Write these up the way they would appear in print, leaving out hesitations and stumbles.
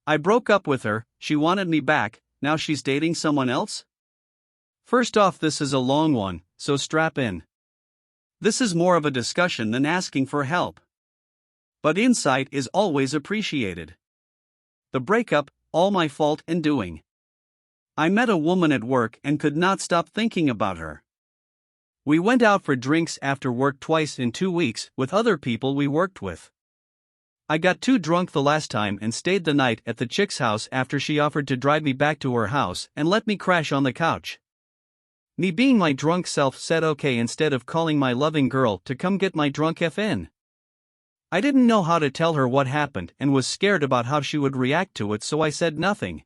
I broke up with her, she wanted me back, now she's dating someone else? First off, this is a long one, so strap in. This is more of a discussion than asking for help. But insight is always appreciated. The breakup, all my fault and doing. I met a woman at work and could not stop thinking about her. We went out for drinks after work twice in 2 weeks with other people we worked with. I got too drunk the last time and stayed the night at the chick's house after she offered to drive me back to her house and let me crash on the couch. Me being my drunk self said okay instead of calling my loving girl to come get my drunk FN. I didn't know how to tell her what happened and was scared about how she would react to it, so I said nothing.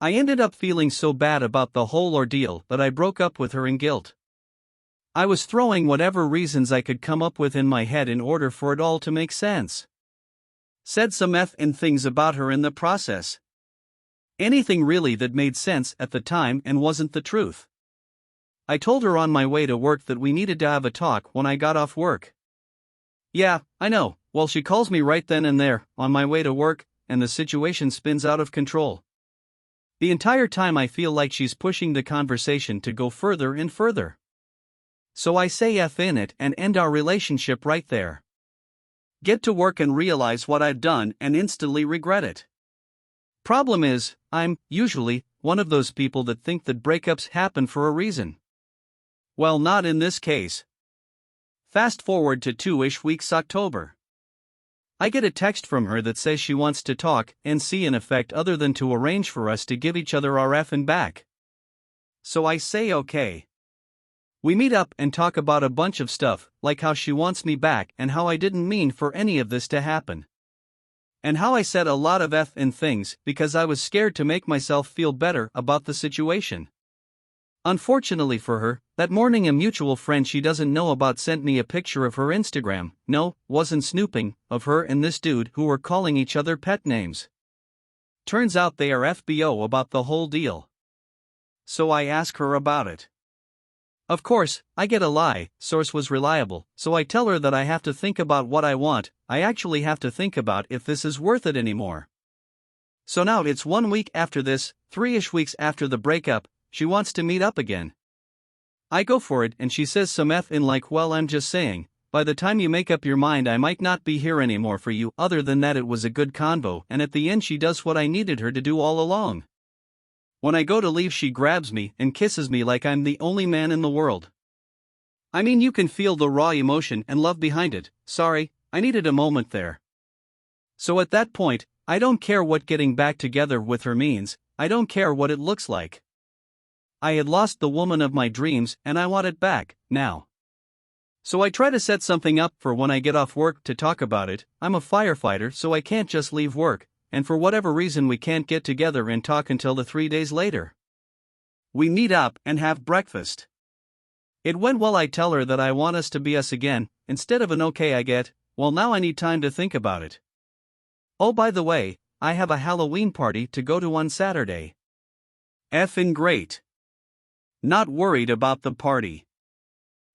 I ended up feeling so bad about the whole ordeal that I broke up with her in guilt. I was throwing whatever reasons I could come up with in my head in order for it all to make sense. Said some FN things about her in the process. Anything really that made sense at the time and wasn't the truth. I told her on my way to work that we needed to have a talk when I got off work. Yeah, I know, well, she calls me right then and there, on my way to work, and the situation spins out of control. The entire time I feel like she's pushing the conversation to go further and further. So I say F in it and end our relationship right there. Get to work and realize what I've done and instantly regret it. Problem is, I'm, usually, one of those people that think that breakups happen for a reason. Well, not in this case. Fast forward to 2-ish weeks October. I get a text from her that says she wants to talk and see an effect other than to arrange for us to give each other our effing back. So I say okay. We meet up and talk about a bunch of stuff, like how she wants me back and how I didn't mean for any of this to happen. And how I said a lot of effing things because I was scared to make myself feel better about the situation. Unfortunately for her, that morning a mutual friend she doesn't know about sent me a picture of her Instagram, no, wasn't snooping, of her and this dude who were calling each other pet names. Turns out they are FBO about the whole deal. So I ask her about it. Of course, I get a lie, source was reliable, so I tell her that I have to think about what I want, I actually have to think about if this is worth it anymore. So now it's 1 week after this, 3-ish weeks after the breakup, she wants to meet up again. I go for it and she says some F in like, well, I'm just saying, by the time you make up your mind I might not be here anymore for you, other than that it was a good convo, and at the end she does what I needed her to do all along. When I go to leave she grabs me and kisses me like I'm the only man in the world. I mean, you can feel the raw emotion and love behind it. Sorry, I needed a moment there. So at that point, I don't care what getting back together with her means, I don't care what it looks like. I had lost the woman of my dreams and I want it back, now. So I try to set something up for when I get off work to talk about it. I'm a firefighter, so I can't just leave work, and for whatever reason we can't get together and talk until the 3 days later. We meet up and have breakfast. It went well. I tell her that I want us to be us again, instead of an okay I get, well now I need time to think about it. Oh, by the way, I have a Halloween party to go to on Saturday. Effing great. Not worried about the party.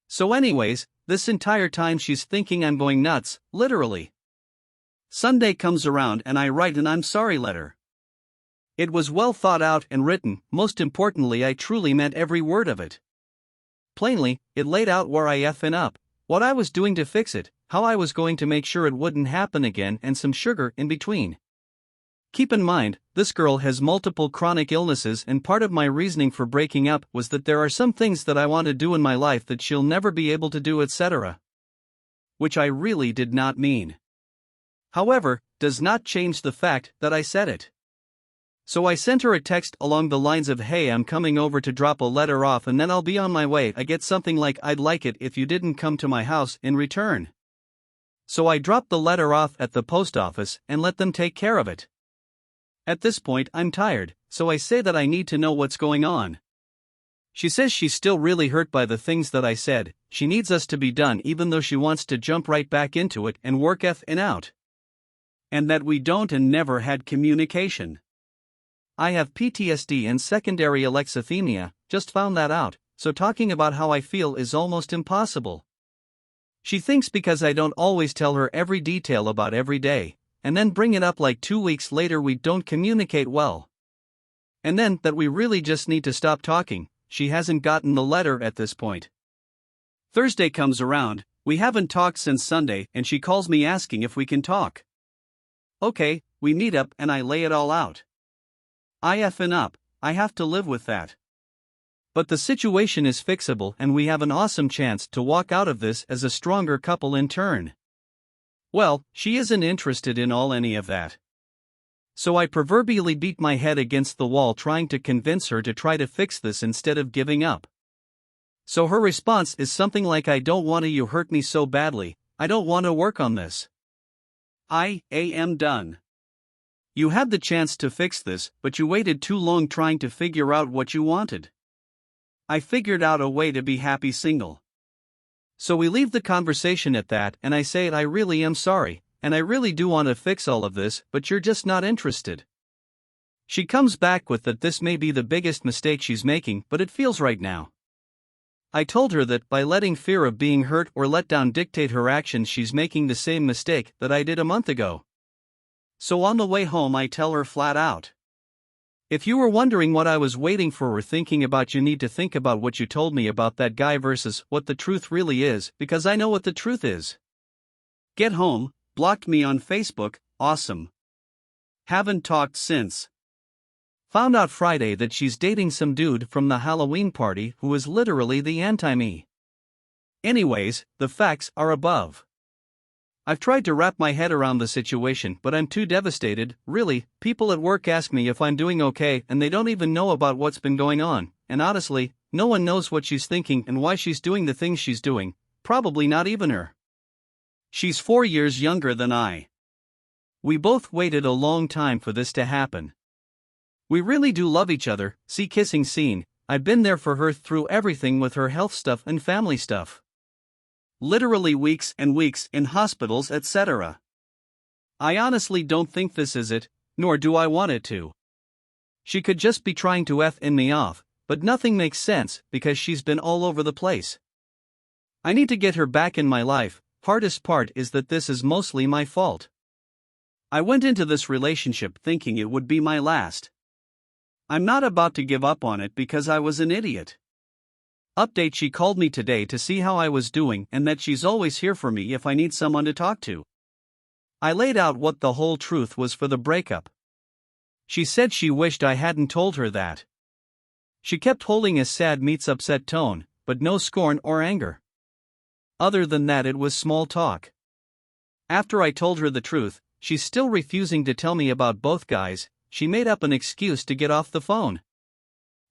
So anyways, this entire time she's thinking I'm going nuts, literally. Sunday comes around and I write an I'm sorry letter. It was well thought out and written, most importantly I truly meant every word of it. Plainly, it laid out where I effing up, what I was doing to fix it, how I was going to make sure it wouldn't happen again, and some sugar in between. Keep in mind, this girl has multiple chronic illnesses, and part of my reasoning for breaking up was that there are some things that I want to do in my life that she'll never be able to do, etc. Which I really did not mean. However, does not change the fact that I said it. So I sent her a text along the lines of, hey, I'm coming over to drop a letter off and then I'll be on my way. I get something like, I'd like it if you didn't come to my house in return. So I dropped the letter off at the post office and let them take care of it. At this point I'm tired, so I say that I need to know what's going on. She says she's still really hurt by the things that I said, she needs us to be done even though she wants to jump right back into it and work effing out. And that we don't and never had communication. I have PTSD and secondary alexithymia, just found that out, so talking about how I feel is almost impossible. She thinks because I don't always tell her every detail about every day, and then bring it up like 2 weeks later we don't communicate well. And then that we really just need to stop talking. She hasn't gotten the letter at this point. Thursday comes around, we haven't talked since Sunday, and she calls me asking if we can talk. Okay, we meet up and I lay it all out. I effin' up, I have to live with that. But the situation is fixable and we have an awesome chance to walk out of this as a stronger couple in turn. Well, she isn't interested in any of that. So I proverbially beat my head against the wall trying to convince her to try to fix this instead of giving up. So her response is something like, I don't want to, you hurt me so badly, I don't want to work on this. I am done. You had the chance to fix this, but you waited too long trying to figure out what you wanted. I figured out a way to be happy single. So we leave the conversation at that and I say I really am sorry, and I really do want to fix all of this, but you're just not interested. She comes back with that this may be the biggest mistake she's making, but it feels right now. I told her that by letting fear of being hurt or let down dictate her actions, she's making the same mistake that I did a month ago. So on the way home I tell her flat out. If you were wondering what I was waiting for or thinking about, you need to think about what you told me about that guy versus what the truth really is, because I know what the truth is. Get home, blocked me on Facebook, awesome. Haven't talked since. Found out Friday that she's dating some dude from the Halloween party who is literally the anti-me. Anyways, the facts are above. I've tried to wrap my head around the situation, but I'm too devastated, really. People at work ask me if I'm doing okay and they don't even know about what's been going on, and honestly, no one knows what she's thinking and why she's doing the things she's doing, probably not even her. She's 4 years younger than I. We both waited a long time for this to happen. We really do love each other, see kissing scene, I've been there for her through everything with her health stuff and family stuff. Literally weeks and weeks in hospitals, etc. I honestly don't think this is it, nor do I want it to. She could just be trying to F-in me off, but nothing makes sense because she's been all over the place. I need to get her back in my life. Hardest part is that this is mostly my fault. I went into this relationship thinking it would be my last. I'm not about to give up on it because I was an idiot. Update: she called me today to see how I was doing and that she's always here for me if I need someone to talk to. I laid out what the whole truth was for the breakup. She said she wished I hadn't told her that. She kept holding a sad meets upset tone, but no scorn or anger. Other than that, it was small talk. After I told her the truth, she's still refusing to tell me about both guys. She made up an excuse to get off the phone.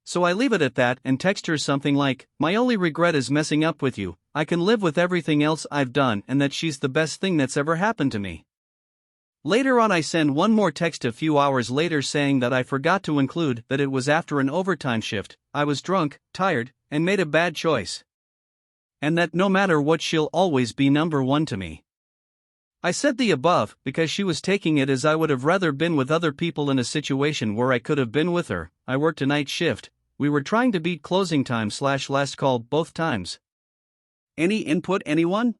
So I leave it at that and text her something like, my only regret is messing up with you, I can live with everything else I've done, and that she's the best thing that's ever happened to me. Later on I send one more text a few hours later saying that I forgot to include that it was after an overtime shift, I was drunk, tired, and made a bad choice. And that no matter what she'll always be number one to me. I said the above because she was taking it as I would have rather been with other people in a situation where I could have been with her. I worked a night shift. We were trying to beat closing time / last call both times. Any input, anyone?